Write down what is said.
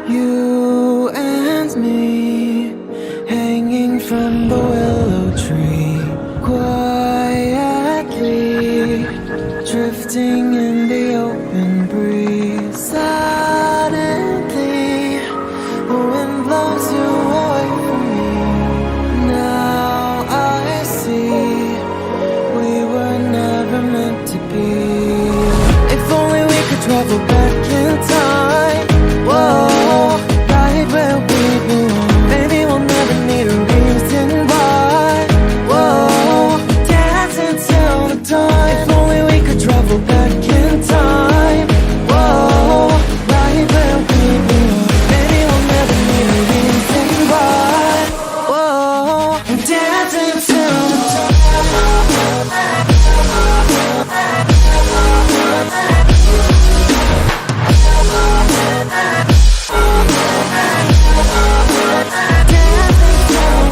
You and me, hanging from the willow tree, quietly drifting in the open breeze. Suddenly, the wind blows you away from me. Now I see we were never meant to be. If only we could travel back